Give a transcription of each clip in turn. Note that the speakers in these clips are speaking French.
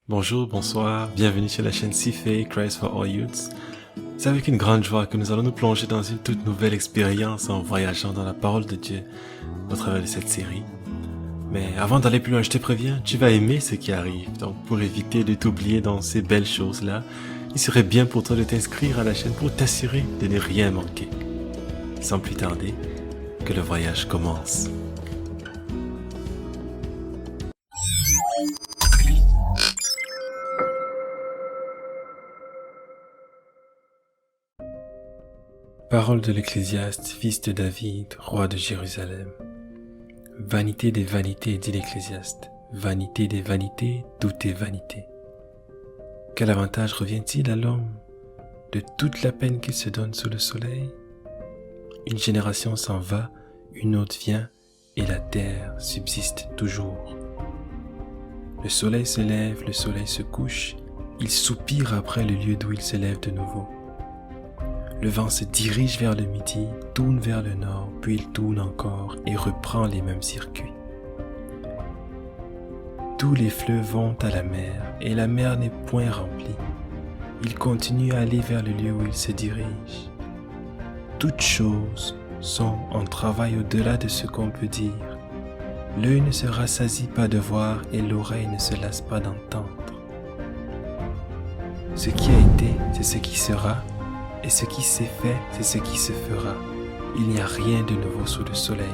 Bonjour, bonsoir, bienvenue sur la chaîne CFA, Christ for All Youths. C'est avec une grande joie que nous allons nous plonger dans une toute nouvelle expérience en voyageant dans la parole de Dieu au travers de cette série. Mais avant d'aller plus loin, je te préviens, tu vas aimer ce qui arrive. Donc pour éviter de t'oublier dans ces belles choses-là, il serait bien pour toi de t'inscrire à la chaîne pour t'assurer de ne rien manquer. Sans plus tarder, que le voyage commence. Parole de l'Ecclésiaste, fils de David, roi de Jérusalem. Vanité des vanités, dit l'Ecclésiaste. Vanité des vanités, tout est vanité. Quel avantage revient-il à l'homme de toute la peine qu'il se donne sous le soleil? Une génération s'en va, une autre vient, et la terre subsiste toujours. Le soleil se lève, le soleil se couche, il soupire après le lieu d'où il se lève de nouveau. Le vent se dirige vers le midi, tourne vers le nord, puis il tourne encore et reprend les mêmes circuits. Tous les fleuves vont à la mer, et la mer n'est point remplie. Ils continuent à aller vers le lieu où ils se dirigent. Toutes choses sont en travail au-delà de ce qu'on peut dire. L'œil ne se rassasie pas de voir et l'oreille ne se lasse pas d'entendre. Ce qui a été, c'est ce qui sera, et ce qui s'est fait, c'est ce qui se fera. Il n'y a rien de nouveau sous le soleil.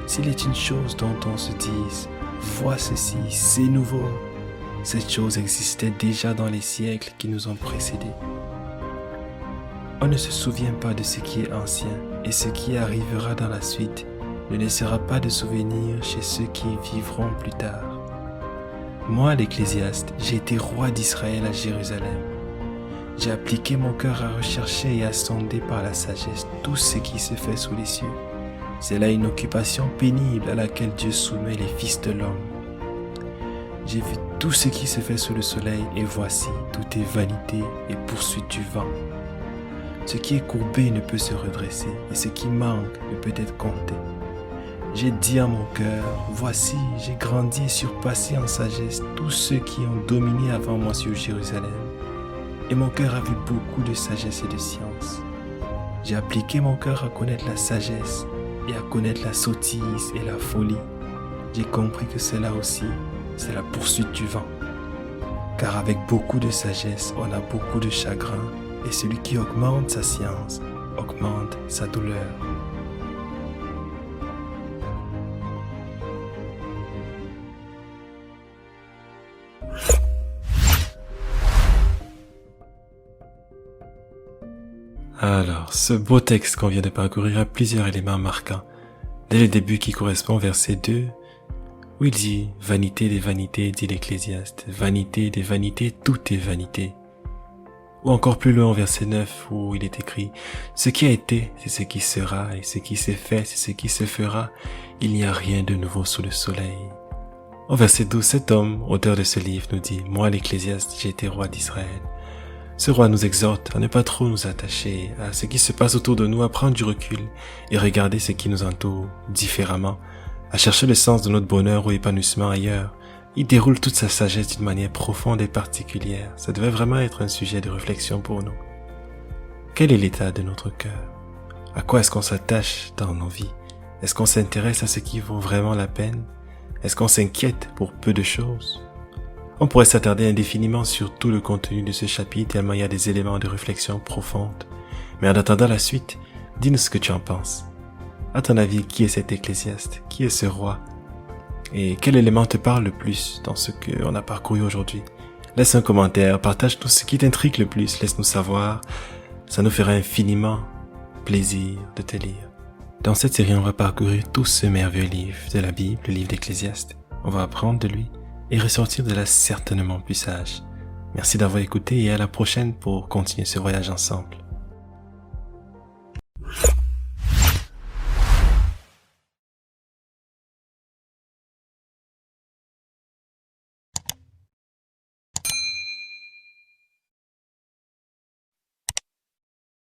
S'il est une chose dont on se dise, vois ceci, c'est nouveau, cette chose existait déjà dans les siècles qui nous ont précédés. On ne se souvient pas de ce qui est ancien, et ce qui arrivera dans la suite ne laissera pas de souvenir chez ceux qui vivront plus tard. Moi, l'Ecclésiaste, j'ai été roi d'Israël à Jérusalem. J'ai appliqué mon cœur à rechercher et à sonder par la sagesse tout ce qui se fait sous les cieux. C'est là une occupation pénible à laquelle Dieu soumet les fils de l'homme. J'ai vu tout ce qui se fait sous le soleil et voici, tout est vanité et poursuite du vent. Ce qui est courbé ne peut se redresser et ce qui manque ne peut être compté. J'ai dit à mon cœur, voici, j'ai grandi et surpassé en sagesse tous ceux qui ont dominé avant moi sur Jérusalem. Et mon cœur a vu beaucoup de sagesse et de science. J'ai appliqué mon cœur à connaître la sagesse et à connaître la sottise et la folie. J'ai compris que cela aussi, c'est la poursuite du vent. Car avec beaucoup de sagesse, on a beaucoup de chagrin, et celui qui augmente sa science, augmente sa douleur. Alors, ce beau texte qu'on vient de parcourir a plusieurs éléments marquants. Dès le début qui correspond au verset 2, où il dit « Vanité des vanités, dit l'Ecclésiaste, vanité des vanités, tout est vanité ». Ou encore plus loin au verset 9, où il est écrit « Ce qui a été, c'est ce qui sera, et ce qui s'est fait, c'est ce qui se fera. Il n'y a rien de nouveau sous le soleil. » Au verset 12, cet homme, auteur de ce livre, nous dit « Moi, l'Ecclésiaste, j'ai été roi d'Israël. » Ce roi nous exhorte à ne pas trop nous attacher à ce qui se passe autour de nous, à prendre du recul et regarder ce qui nous entoure différemment, à chercher le sens de notre bonheur ou épanouissement ailleurs. Il déroule toute sa sagesse d'une manière profonde et particulière. Ça devait vraiment être un sujet de réflexion pour nous. Quel est l'état de notre cœur? À quoi est-ce qu'on s'attache dans nos vies? Est-ce qu'on s'intéresse à ce qui vaut vraiment la peine? Est-ce qu'on s'inquiète pour peu de choses? On pourrait s'attarder indéfiniment sur tout le contenu de ce chapitre tellement il y a des éléments de réflexion profonde. Mais en attendant la suite, dis-nous ce que tu en penses. À ton avis, qui est cet ecclésiaste? Qui est ce roi? Et quel élément te parle le plus dans ce qu'on a parcouru aujourd'hui? Laisse un commentaire, partage tout ce qui t'intrigue le plus, laisse-nous savoir. Ça nous fera infiniment plaisir de te lire. Dans cette série, on va parcourir tout ce merveilleux livre de la Bible, le livre d'Ecclésiaste. On va apprendre de lui et ressortir de là certainement plus sage. Merci d'avoir écouté et à la prochaine pour continuer ce voyage ensemble.